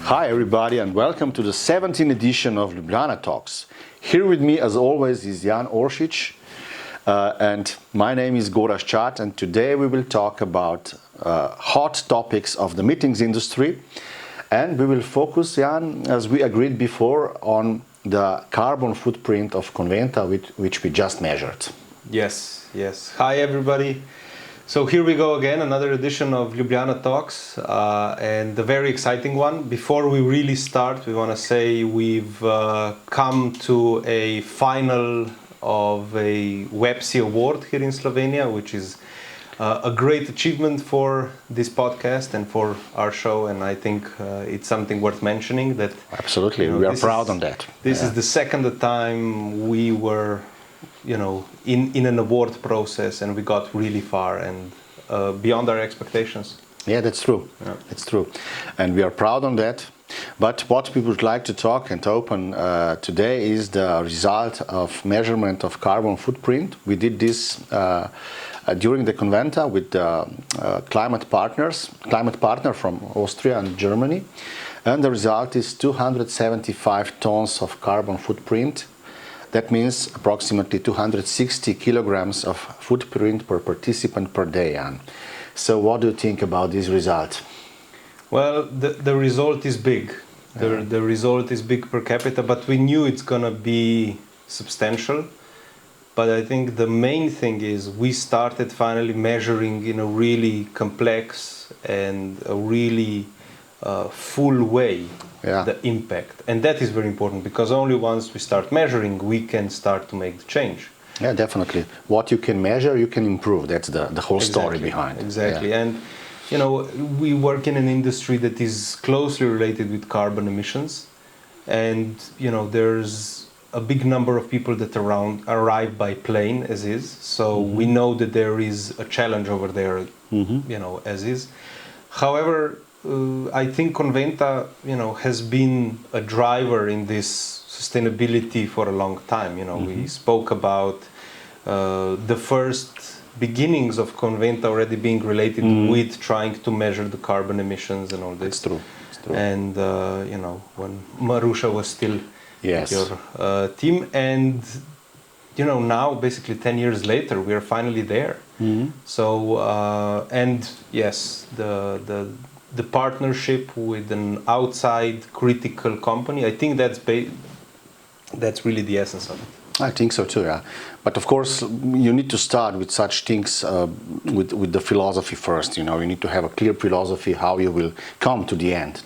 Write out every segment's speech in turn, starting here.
Hi everybody and welcome to the 17th edition of Ljubljana Talks. Here with me as always is Jan Oršič and my name is Gorazd Čad, and today we will talk about hot topics of the meetings industry, and we will focus, Jan, as we agreed before, on the carbon footprint of Conventa, which we just measured. Yes. Hi everybody. So here we go again, another edition of Ljubljana Talks, and a very exciting one. Before we really start, we want to say we've come to a final of a WebC award here in Slovenia, which is a great achievement for this podcast and for our show, and I think it's something worth mentioning. That absolutely, we are proud on that. This is the second time we were in an award process, and we got really far and beyond our expectations. Yeah, that's true. Yeah. It's true. And we are proud on that. But what we would like to talk and open today is the result of measurement of carbon footprint. We did this during the Conventa with the climate partner from Austria and Germany. And the result is 275 tons of carbon footprint. That means approximately 260 kilograms of footprint per participant per day, Jan. So what do you think about this result? Well, the result is big. The result is big per capita, but we knew it's going to be substantial. But I think the main thing is we started finally measuring in a really complex and a really full way the impact. And that is very important, because only once we start measuring, we can start to make the change. Yeah, definitely. What you can measure, you can improve. That's the whole story behind. Exactly. Yeah. And we work in an industry that is closely related with carbon emissions, and there's a big number of people that arrive by plane as is. So we know that there is a challenge over there, as is. However, I think Conventa, has been a driver in this sustainability for a long time. We spoke about the first beginnings of Conventa already being related with trying to measure the carbon emissions and all this. It's true. And when Marusha was still yes. your team, and now basically 10 years later we are finally there. So and yes, the partnership with an outside critical company, I think that's really the essence of it. I think so too, yeah. But of course, you need to start with such things with the philosophy first. You need to have a clear philosophy how you will come to the end,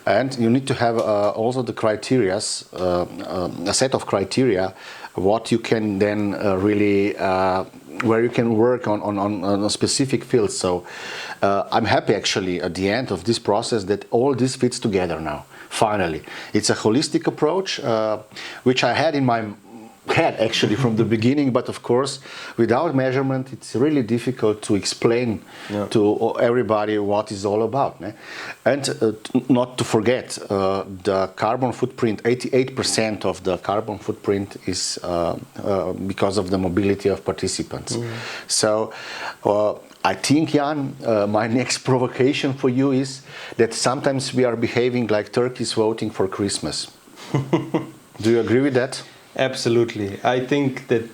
and you need to have also the criteria, a set of criteria, what you can then really where you can work on a specific field. So I'm happy actually at the end of this process that all this fits together now. Finally, it's a holistic approach, which I had in my head actually from the beginning, but of course without measurement it's really difficult to explain to everybody what it's all about. And not to forget the carbon footprint, 88% of the carbon footprint is because of the mobility of participants. So I think, Jan, my next provocation for you is that sometimes we are behaving like turkeys voting for Christmas. Do you agree with that? Absolutely. I think that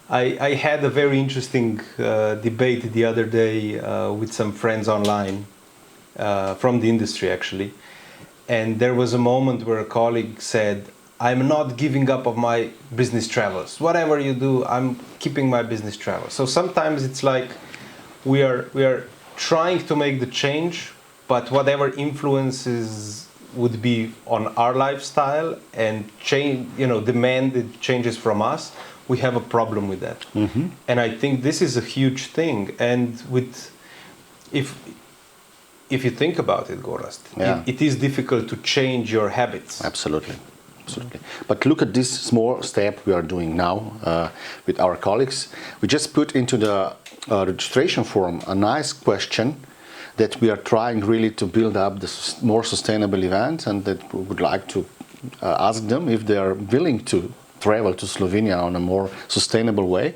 I had a very interesting debate the other day with some friends online from the industry actually, and there was a moment where a colleague said, I'm not giving up on my business travels. Whatever you do, I'm keeping my business travels. So sometimes it's like we are trying to make the change, but whatever influences would be on our lifestyle and change, demanded changes from us, we have a problem with that. And I think this is a huge thing. And if you think about it, Gorazd, it is difficult to change your habits. Absolutely. But look at this small step we are doing now with our colleagues. We just put into the registration form a nice question that we are trying really to build up the more sustainable event, and that we would like to ask them if they are willing to travel to Slovenia on a more sustainable way.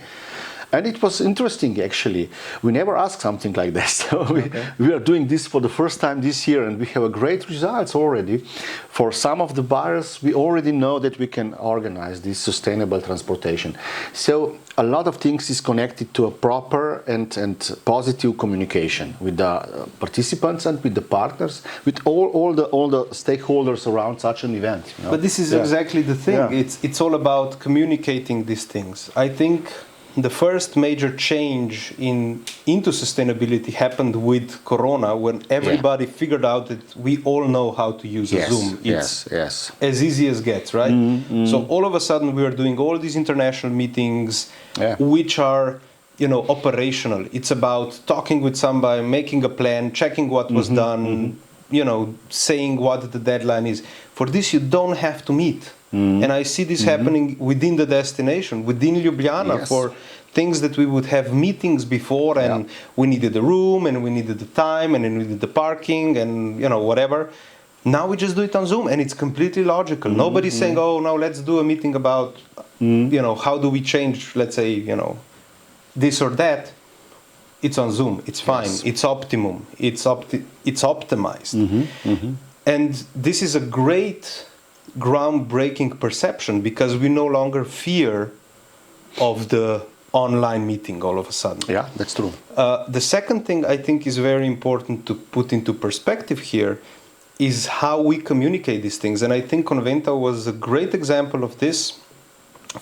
And it was interesting, actually. We never asked something like that. So we are doing this for the first time this year, and we have a great results already. For some of the buyers, we already know that we can organize this sustainable transportation. So a lot of things is connected to a proper and positive communication with the participants and with the partners, with all the stakeholders around such an event. You know? But this is exactly the thing. Yeah. It's all about communicating these things. I think the first major change into sustainability happened with Corona, when everybody figured out that we all know how to use Zoom. It's as easy as gets, right? So all of a sudden we are doing all these international meetings, which are, you know, operational. It's about talking with somebody, making a plan, checking what was done, you know, saying what the deadline is. For this, you don't have to meet. And I see this happening within the destination, within Ljubljana, for things that we would have meetings before, and we needed the room, and we needed the time, and we needed the parking, and, you know, whatever. Now we just do it on Zoom, and it's completely logical. Nobody's saying, oh, now let's do a meeting about, you know, how do we change, let's say, you know, this or that. It's on Zoom. It's fine. It's optimum. It's optimized. And this is a great groundbreaking perception, because we no longer fear of the online meeting all of a sudden. Yeah, that's true. The second thing I think is very important to put into perspective here is how we communicate these things. And I think Conventa was a great example of this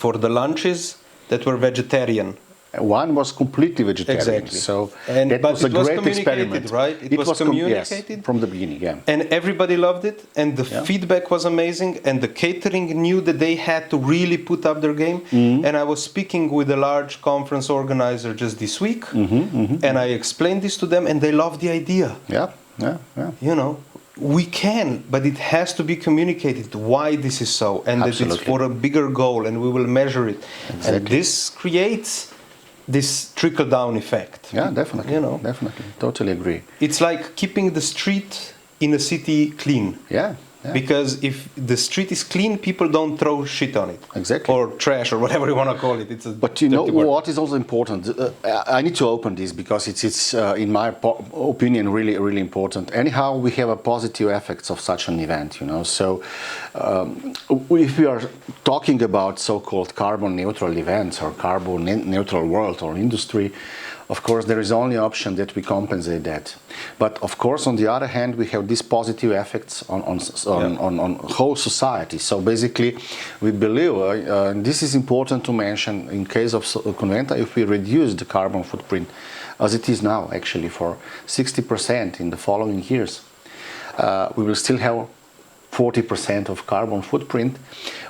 for the lunches that were vegetarian. One was completely vegetarian, so that was a great experiment. Right? It was communicated from the beginning, and everybody loved it, and the feedback was amazing, and the catering knew that they had to really put up their game. And I was speaking with a large conference organizer just this week, and I explained this to them, and they loved the idea. You know, we can, but it has to be communicated why this is so, and that it's for a bigger goal, and we will measure it. And this creates this trickle-down effect. Yeah, definitely. You know, definitely, totally agree. It's like keeping the street in a city clean. Because if the street is clean, people don't throw shit on it. Exactly. Or trash, or whatever you want to call it. But you know what is also important? I need to open this because it's in my opinion, really, really important. Anyhow, we have a positive effects of such an event, you know. So if we are talking about so-called carbon neutral events or carbon neutral world or industry, of course, there is only option that we compensate that. But of course, on the other hand, we have these positive effects on whole society. So basically, we believe, and this is important to mention in case of Conventa, if we reduce the carbon footprint, as it is now actually for 60% in the following years, we will still have 40% of carbon footprint,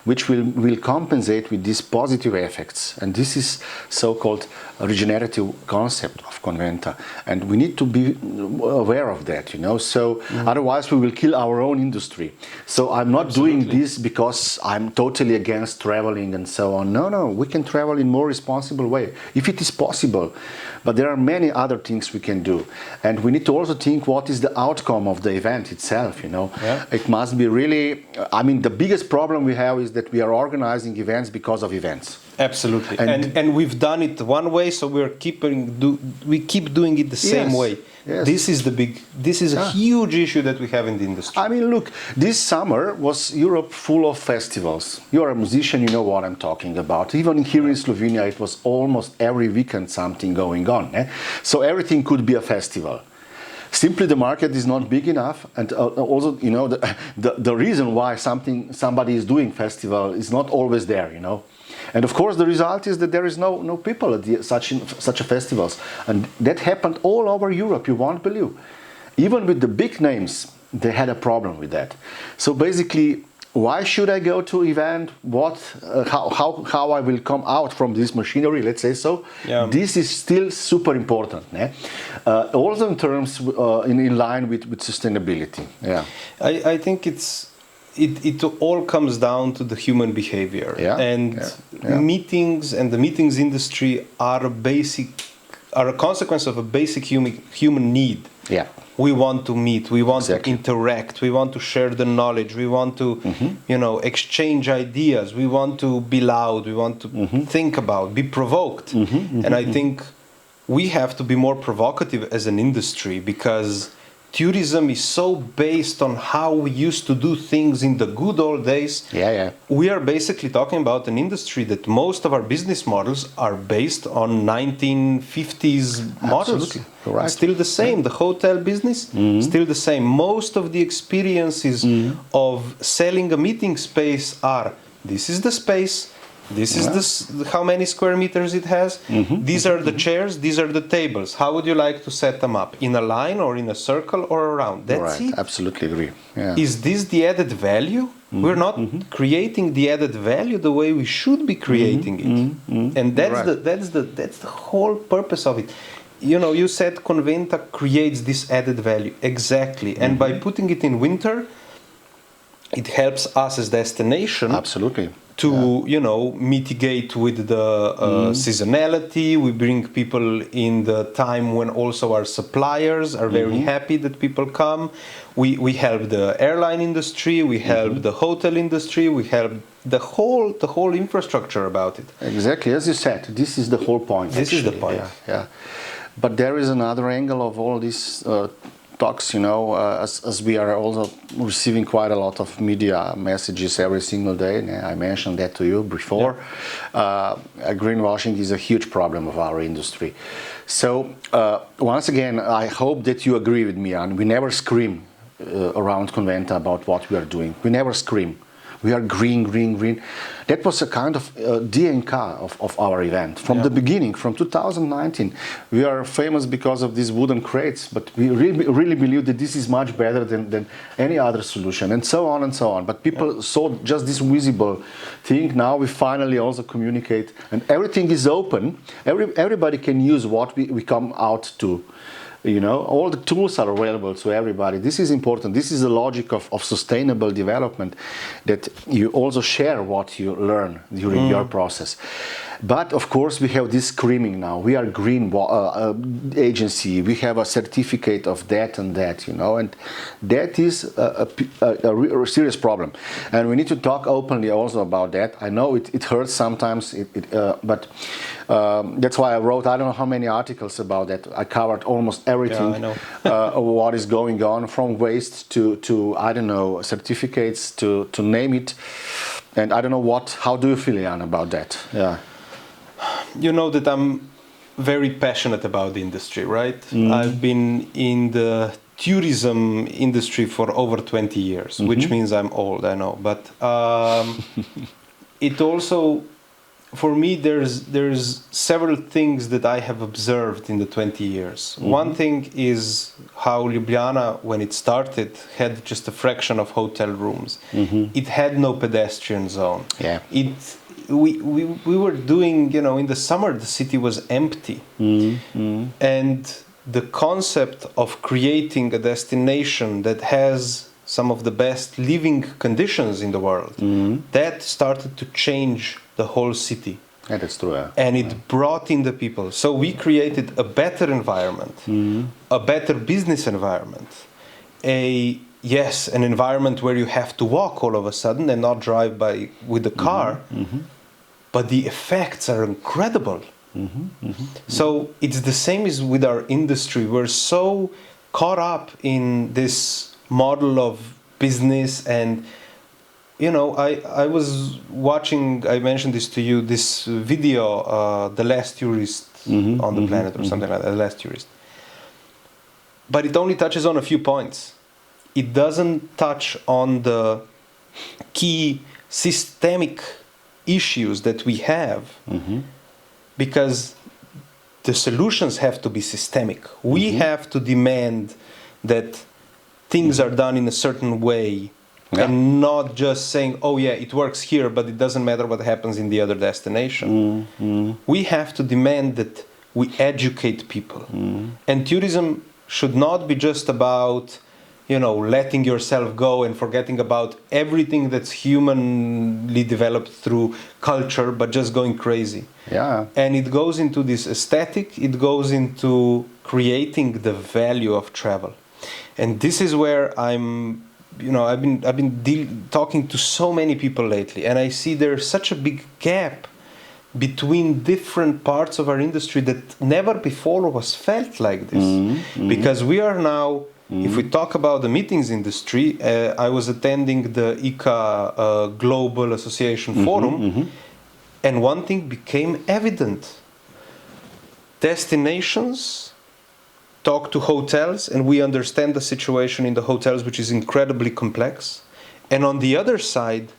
which will compensate with these positive effects. And this is so-called regenerative concept of Conventa. And we need to be aware of that, you know. So otherwise we will kill our own industry. So I'm not doing this because I'm totally against traveling and so on. No, we can travel in more responsible way, if it is possible. But there are many other things we can do. And we need to also think what is the outcome of the event itself, you know. It must be really, I mean, the biggest problem we have is that we are organizing events because of events. Absolutely. And we've done it one way, so we keep doing it the same way. This is a huge issue that we have in the industry. I mean, look, this summer was Europe full of festivals. You're a musician, you know what I'm talking about. Even here in Slovenia, it was almost every weekend something going on. So everything could be a festival. Simply the market is not big enough, and also, you know, the reason why somebody is doing festival is not always there, you know. And of course, the result is that there is no people at such a festivals, and that happened all over Europe. You won't believe. Even with the big names, they had a problem with that. So basically, why should I go to event? How I will come out from this machinery? Let's say so. This is still super important. Also in terms in line with sustainability. I think it all comes down to the human behavior, and meetings and the meetings industry are a basic are a consequence of a basic human need. Yeah. We want to meet, we want Exactly. to interact, we want to share the knowledge, we want to, exchange ideas, we want to be loud, we want to think about, be provoked. And I think we have to be more provocative as an industry, because tourism is so based on how we used to do things in the good old days. Yeah. We are basically talking about an industry that most of our business models are based on 1950s models. Absolutely. Right. Still the same. The hotel business, still the same. Most of the experiences of selling a meeting space are, this is the space, this is how many square meters it has, these are the chairs, these are the tables. How would you like to set them up? In a line or in a circle or around? That's it. Absolutely agree. Yeah. Is this the added value? We're not creating the added value the way we should be creating it. And that's the whole purpose of it. You said Conventa creates this added value. Exactly. And by putting it in winter, it helps us as destination. Absolutely. To mitigate with the seasonality. We bring people in the time when also our suppliers are very happy that people come. We help the airline industry, we help the hotel industry, we help the whole infrastructure about it. Exactly, as you said, this is the whole point. This is the point. Yeah. But there is another angle of all these talks, as we are also receiving quite a lot of media messages every single day. I mentioned that to you before. Yeah. Greenwashing is a huge problem of our industry. So once again, I hope that you agree with me, and we never scream around Conventa about what we are doing. We never scream. We are green, green, green. That was a kind of DNK of our event. From the beginning, from 2019, we are famous because of these wooden crates, but we really believe that this is much better than any other solution, and so on and so on. But people saw just this visible thing. Now we finally also communicate, and everything is open. Everybody can use what we come out to. All the tools are available to everybody. This is important. This is the logic of sustainable development, that you also share what you learn during your process. But of course, we have this screaming now. We are green agency. We have a certificate of that and that, and that is a serious problem. And we need to talk openly also about that. I know it hurts sometimes, but that's why I wrote, I don't know how many articles about that. I covered almost everything. Yeah, I know. What is going on, from waste to I don't know, certificates, to name it. And I don't know how do you feel, Jan, about that? Yeah. You know that I'm very passionate about the industry, right? I've been in the tourism industry for over 20 years, which means I'm old, I know. But it also, for me, there's several things that I have observed in the 20 years. One thing is how Ljubljana, when it started, had just a fraction of hotel rooms. It had no pedestrian zone. Yeah. We were doing, in the summer the city was empty. And the concept of creating a destination that has some of the best living conditions in the world, that started to change the whole city. Yeah, that's true. Yeah. And it brought in the people. So we created a better environment, a better business environment, an environment where you have to walk all of a sudden and not drive by with the car, but the effects are incredible. So it's the same as with our industry. We're so caught up in this model of business, and I was watching, I mentioned this to you, this video, The Last Tourist on the Planet, or something like that, The Last Tourist. But it only touches on a few points. It doesn't touch on the key systemic issues that we have, because the solutions have to be systemic. We have to demand that things are done in a certain way, and not just saying, oh yeah, it works here, but it doesn't matter what happens in the other destination. We have to demand that we educate people. And tourism should not be just about letting yourself go and forgetting about everything that's humanly developed through culture, but just going crazy. Yeah. And it goes into this aesthetic, it goes into creating the value of travel. And this is where I've been talking to so many people lately, and I see there's such a big gap between different parts of our industry that never before was felt like this. Because we are now, if we talk about the meetings industry, I was attending the ICA Global Association Forum, and one thing became evident. Destinations talk to hotels, and we understand the situation in the hotels, which is incredibly complex. And on the other side,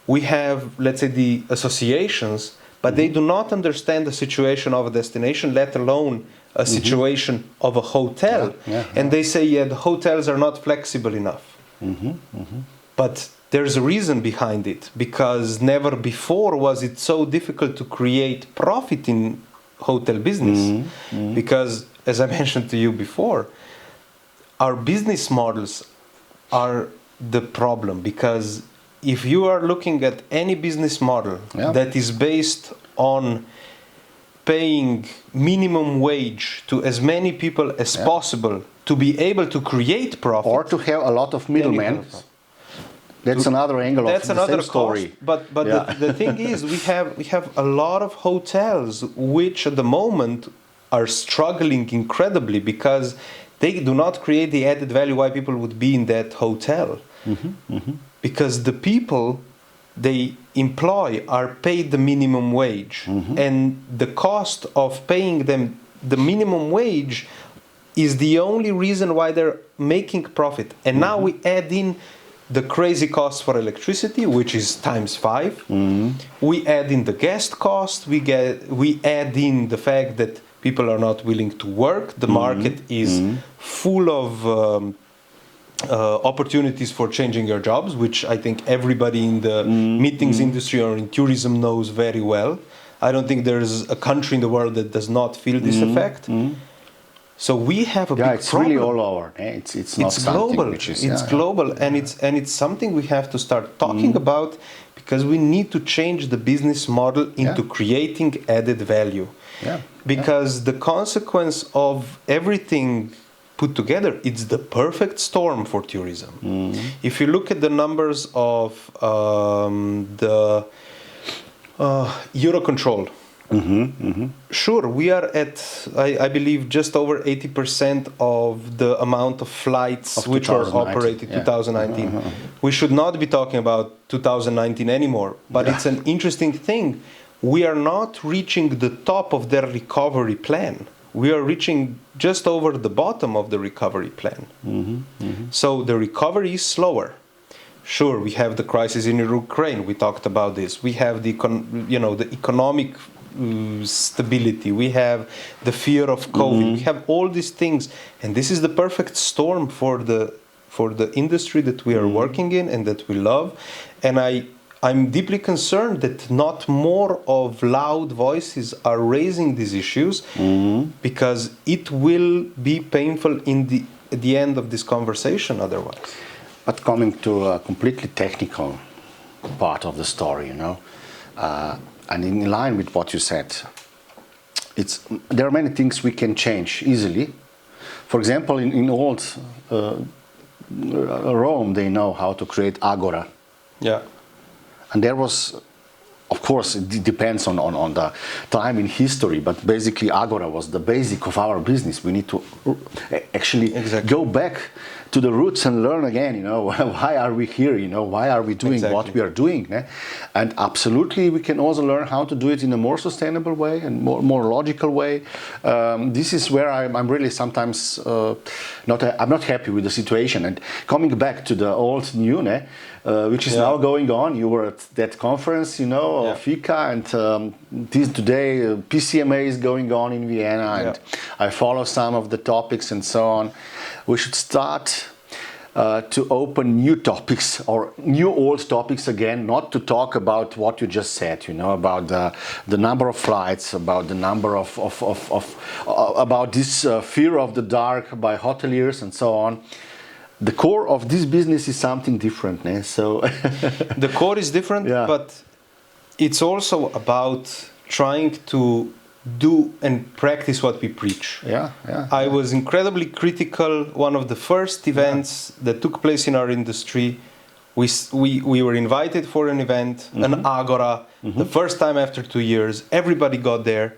we have, let's say, the associations, but they do not understand the situation of a destination, let alone a situation of a hotel. And they say, the hotels are not flexible enough. But there's a reason behind it, because never before was it so difficult to create profit in hotel business. Because, as I mentioned to you before, our business models are the problem. Because if you are looking at any business model that is based on paying minimum wage to as many people as possible to be able to create profit, or to have a lot of middlemen, that's another angle of the same story. But the thing is, we have a lot of hotels which at the moment are struggling incredibly because they do not create the added value why people would be in that hotel. Because the people they employ are paid the minimum wage, and the cost of paying them the minimum wage is the only reason why they're making profit. And now we add in the crazy cost for electricity, which is times 5. We add in the guest cost. We add in the fact that people are not willing to work. The market is full of opportunities for changing your jobs, which I think everybody in the meetings industry or in tourism knows very well. I don't think there's a country in the world that does not feel this effect. So we have a big it's problem. really all over. It's not It's something global. which is It's global, and it's something we have to start talking about, because we need to change the business model into creating added value. Because the consequence of everything put together, it's the perfect storm for tourism. If you look at the numbers of the Eurocontrol, sure, we are at, I believe, just over 80% of the amount of flights of which were operated in 2019. We should not be talking about 2019 anymore, but it's an interesting thing. We are not reaching the top of their recovery plan. We are reaching just over the bottom of the recovery plan. So the recovery is slower. Sure, we have the crisis in Ukraine. We talked about this. We have the economic stability. We have the fear of COVID. We have all these things, and this is the perfect storm for the industry that we are working in and that we love. And I'm deeply concerned that not more of loud voices are raising these issues, because it will be painful at the end of this conversation otherwise. But coming to a completely technical part of the story, and in line with what you said, there are many things we can change easily. For example, in old Rome, they know how to create agora. And there was, of course, it depends on the time in history, but basically agora was the basic of our business. We need to actually go back to the roots and learn again, why are we here, why are we doing what we are doing. And absolutely, we can also learn how to do it in a more sustainable way and more logical way. This is where I'm really sometimes I'm not happy with the situation. And coming back to the old new, which is now going on. You were at that conference, of FICA, and today PCMA is going on in Vienna, and I follow some of the topics and so on. We should start to open new topics or new old topics again, not to talk about what you just said, about the number of flights, about the number of about this fear of the dark by hoteliers and so on. the core of this business is something different, né? So the core is different, yeah. but it's also about trying to do and practice what we preach. Yeah, yeah. I was incredibly critical. One of the first events that took place in our industry, we were invited for an event, an agora, the first time after 2 years. Everybody got there,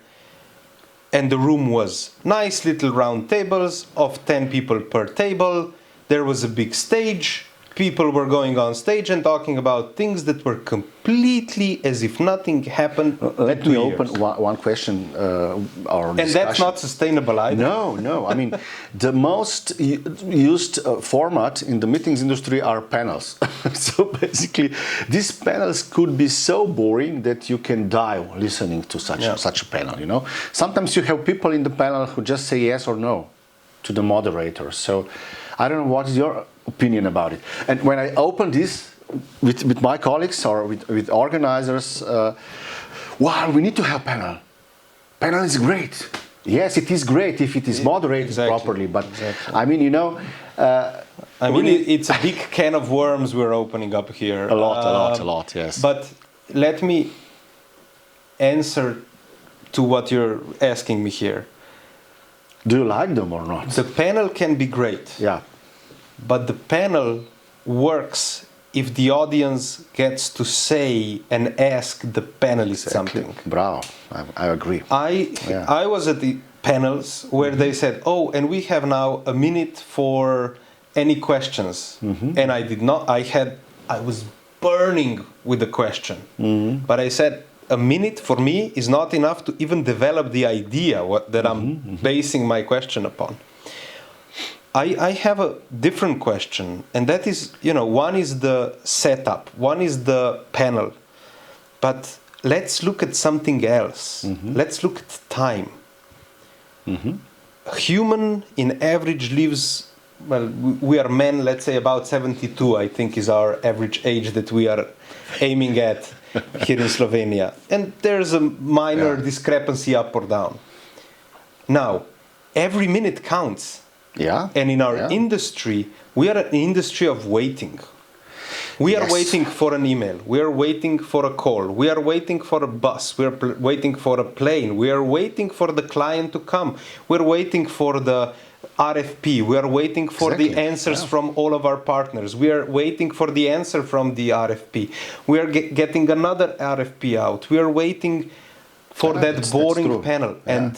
and the room was nice little round tables of 10 people per table. There was a big stage. People were going on stage and talking about things that were completely as if nothing happened. Let me open one question or and discussion. that's not sustainable either. No. I mean, the most used format in the meetings industry are panels. So basically, these panels could be so boring that you can die listening to such a panel. You know, sometimes you have people in the panel who just say yes or no to the moderator. So I don't know what is your opinion about it. And when I open this with my colleagues or with organizers, wow, we need to have panel. Panel is great. Yes, it is great if it is moderated properly. But I mean, you know, I mean, it's a big can of worms we're opening up here. A lot. Yes. But let me answer to what you're asking me here. Do you like them or not? The panel can be great. Yeah. But the panel works if the audience gets to say and ask the panelists something. Bravo, I agree. I was at the panels where they said, oh, and we have now a minute for any questions. And I did not, I was burning with the question. But I said, a minute for me is not enough to even develop the idea that I'm basing my question upon. I have a different question, and that is, you know, one is the setup, one is the panel, but let's look at something else. Let's look at time. A human in average lives, well, we are men, let's say about 72, I think is our average age that we are aiming at here in Slovenia. And there's a minor discrepancy up or down. Now, every minute counts. Yeah. And in our industry, we are an industry of waiting. We are waiting for an email. We are waiting for a call. We are waiting for a bus. We are waiting for a plane. We are waiting for the client to come. We are waiting for the RFP. We are waiting for the answers from all of our partners. We are waiting for the answer from the RFP. We are getting another RFP out. We are waiting for that boring panel. And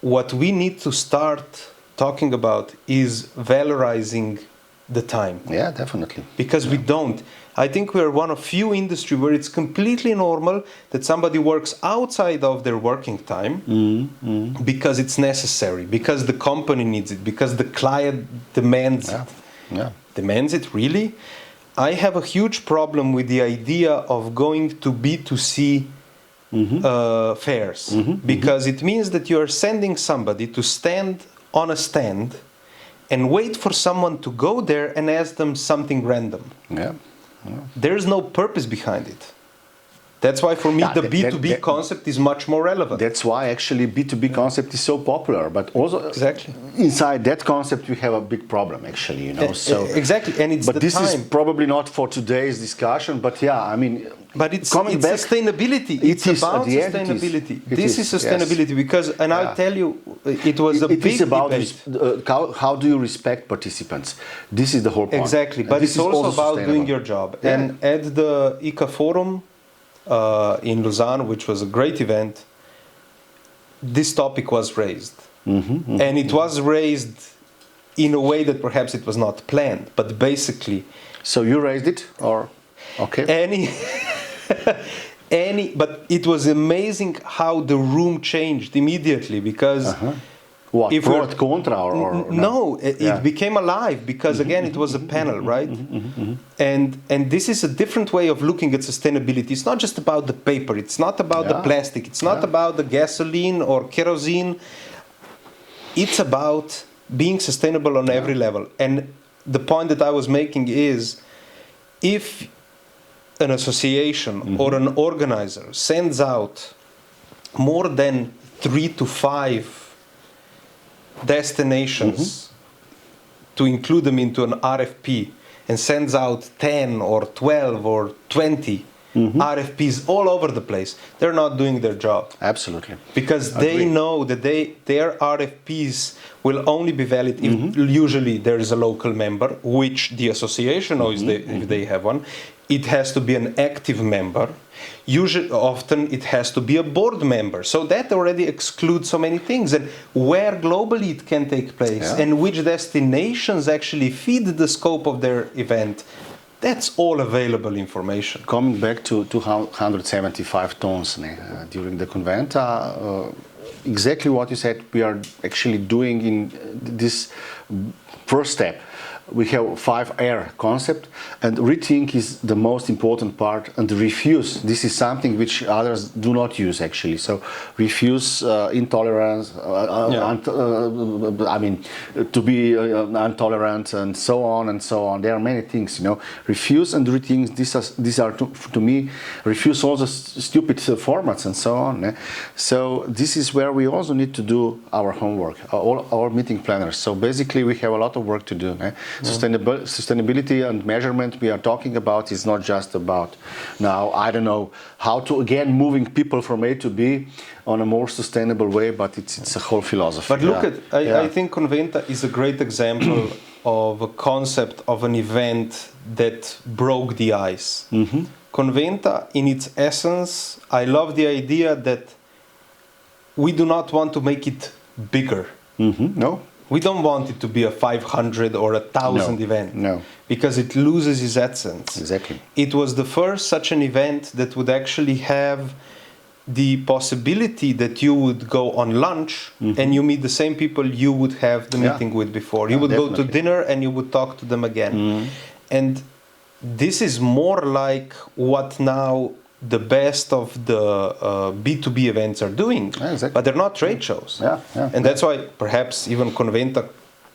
what we need to start talking about is valorizing the time. Yeah, definitely. Because we don't. I think we are one of few industry where it's completely normal that somebody works outside of their working time because it's necessary, because the company needs it, because the client demands it. Yeah. Demands it, really? I have a huge problem with the idea of going to B2C fairs because it means that you are sending somebody to stand on a stand and wait for someone to go there and ask them something random. Yeah. There's no purpose behind it. That's why for me the B2B concept is much more relevant. That's why actually B2B concept is so popular. But also inside that concept we have a big problem actually, you know. So and it's but this is probably not for today's discussion. But yeah, I mean. But it's sustainability. It's about sustainability. This is sustainability because, and I'll tell you, it was a big debate. How do you respect participants? This is the whole point. Exactly, but it's also about doing your job. Yeah. And at the ICA Forum in Lausanne, which was a great event, this topic was raised. And it was raised in a way that perhaps it was not planned, but basically... So you raised it, or... Okay. But it was amazing how the room changed immediately because what, pro et contra or no, it became alive because again it was a panel, right? And this is a different way of looking at sustainability. It's not just about the paper, it's not about the plastic, it's not about the gasoline or kerosene. It's about being sustainable on every level. And the point that I was making is if an association or an organizer sends out more than 3 to 5 destinations to include them into an RFP and sends out 10 or 12 or 20 RFPs all over the place, they're not doing their job. Absolutely. Because they know that their RFPs will only be valid if usually there is a local member, which the association knows if they have one. It has to be an active member. Usually, often it has to be a board member. So that already excludes so many things. And where globally it can take place and which destinations actually feed the scope of their event, that's all available information. Coming back to 275 tons during the Conventa, exactly what you said we are actually doing in this first step. We have 5R concept, and rethink is the most important part, and refuse, this is something which others do not use actually. So refuse intolerance, I mean to be intolerant and so on and so on. There are many things, you know. Refuse and rethink, these are to me, refuse all the stupid formats and so on. So this is where we also need to do our homework, all our meeting planners. So basically we have a lot of work to do. Sustainability and measurement we are talking about is not just about now, I don't know, how to again moving people from A to B on a more sustainable way, but it's a whole philosophy. But look I think Conventa is a great example of a concept of an event that broke the ice. Conventa in its essence, I love the idea that we do not want to make it bigger. No. We don't want it to be a 500 or 1,000 event. No. Because it loses its essence. Exactly. It was the first such an event that would actually have the possibility that you would go on lunch and you meet the same people you would have the meeting with before. You would go to dinner and you would talk to them again. And this is more like what now the best of the B2B events are doing, but they're not trade shows. And that's why perhaps even Conventa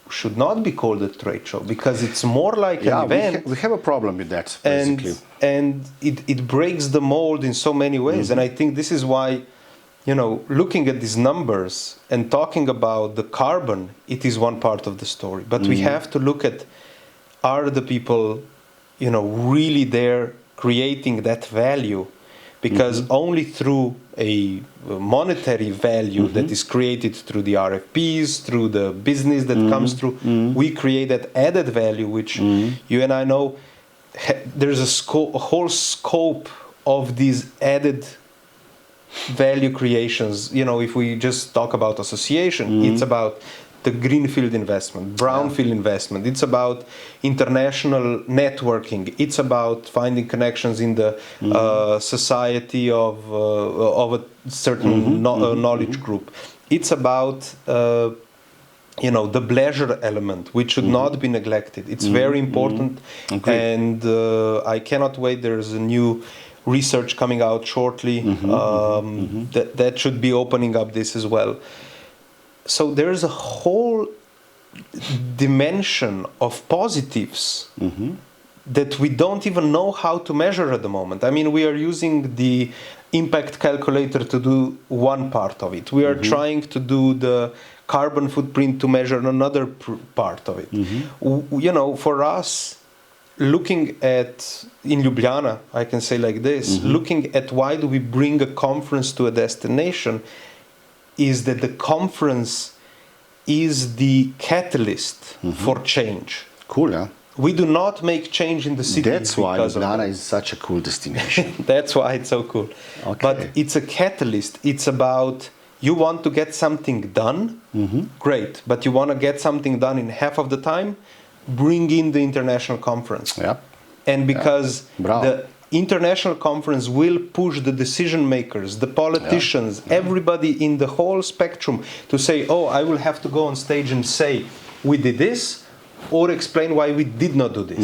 should not be called a trade show, because it's more like an event. We have a problem with that, basically. And it breaks the mold in so many ways. And I think this is why, you know, looking at these numbers and talking about the carbon, it is one part of the story. But we have to look at, are the people, you know, really there creating that value? Because only through a monetary value that is created through the RFPs, through the business that comes through, we create that added value, which you and I know there's a whole scope of these added value creations. You know, if we just talk about association, it's about the greenfield investment, brownfield investment. It's about international networking. It's about finding connections in the society of a certain knowledge group. It's about you know, the pleasure element, which should not be neglected. It's very important, and I cannot wait. There's a new research coming out shortly that should be opening up this as well. So there's a whole dimension of positives that we don't even know how to measure at the moment. I mean, we are using the impact calculator to do one part of it. We are trying to do the carbon footprint to measure another part of it. You know, for us, looking at, in Ljubljana, I can say like this, looking at why do we bring a conference to a destination, is that the conference is the catalyst for change. Cool, yeah. We do not make change in the city. That's why Ljubljana is such a cool destination. That's why it's so cool. Okay. But it's a catalyst. It's about, you want to get something done, great. But you want to get something done in half of the time, bring in the international conference. Yeah. And because the international conference will push the decision makers, the politicians, everybody in the whole spectrum to say, oh, I will have to go on stage and say, we did this, or explain why we did not do this.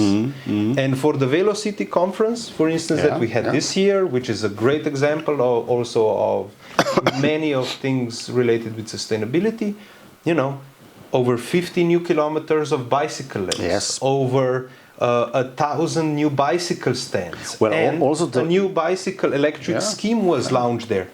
And for the Velocity conference, for instance, that we had this year, which is a great example also of many of things related with sustainability, you know, over 50 new kilometers of bicycle lanes, over 1,000 new bicycle stands, and also a new bicycle electric scheme was launched there.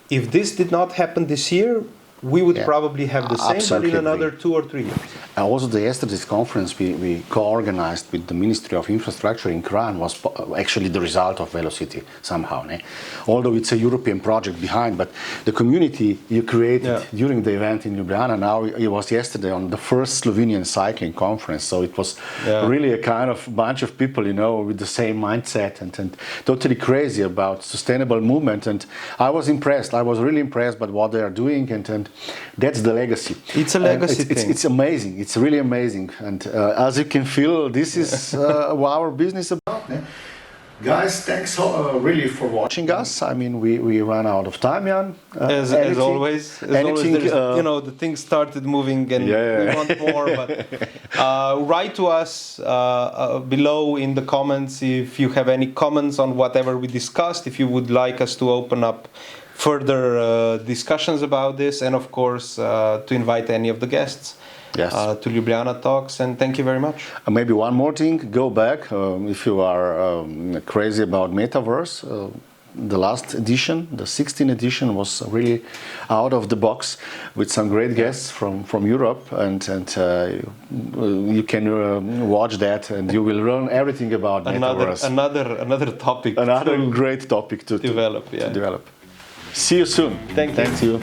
If this did not happen this year, we would probably have the same, but in another 2 or 3 years. Also, yesterday's conference we co-organized with the Ministry of Infrastructure in Kran was actually the result of Velocity somehow. Ne? Although it's a European project behind, but the community you created during the event in Ljubljana, now it was yesterday on the first Slovenian cycling conference. So it was really a kind of bunch of people, you know, with the same mindset and totally crazy about sustainable movement. And I was impressed. I was really impressed by what they are doing, and that's the legacy. It's a legacy thing. It's amazing. It's really amazing, and as you can feel, this is what our business is about. Eh? Guys, thanks really for watching us. I mean, we ran out of time, Jan. As always, you know, the things started moving, and we want more. But write to us below in the comments if you have any comments on whatever we discussed. If you would like us to open up further discussions about this, and of course to invite any of the guests. Yes. To Ljubljana Talks, and thank you very much. Maybe one more thing, go back if you are crazy about Metaverse. The last edition, the 16th edition, was really out of the box with some great guests from Europe, and you can watch that and you will learn everything about Metaverse. Another topic. Another great topic to develop. Yeah. See you soon. Thank you. Thank you.